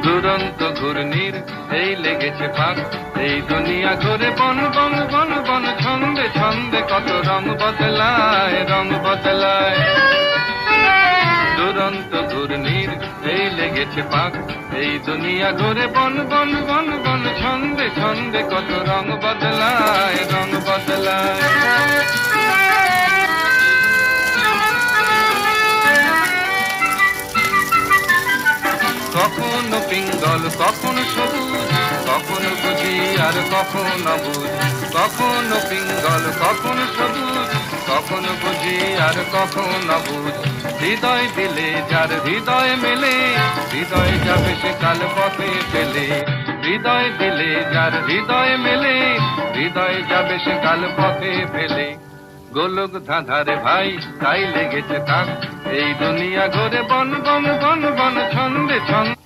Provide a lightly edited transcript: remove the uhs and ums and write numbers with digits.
দুরন্ত ঘূর্ণির এই লেগেছে ফাঁক, এই দুনিয়া ঘুরে বন বন বন বন, ছন্দে ছন্দে কত রং বদলায়, রং বদলায়। দুরন্ত ঘূর্ণির এই লেগেছে ফাঁক, এই দুনিয়া ঘুরে বন বন বন বন, ছন্দে ছন্দে কত রং বদলায়, রং বদলায়। কখনো পিঙ্গল কখনো সবুজ, কখনো বুঝি আর কখনো অবুঝ। কখনো পিঙ্গল কখনো সবুজ, কখনো বুঝি আর কখনো অবুঝ। হৃদয় দিলে যার হৃদয় মেলে, হৃদয় যাবে সে কাল পথে ফেলে। হৃদয় দিলে যার হৃদয় মেলে, হৃদয় যাবে সে কাল পথে ফেলে। গোলক ধাঁধারে ভাই তাই লেগেছে তাক, এই দুনিয়া ঘুরে বন বন বন বন, ছন্দে ছন্দে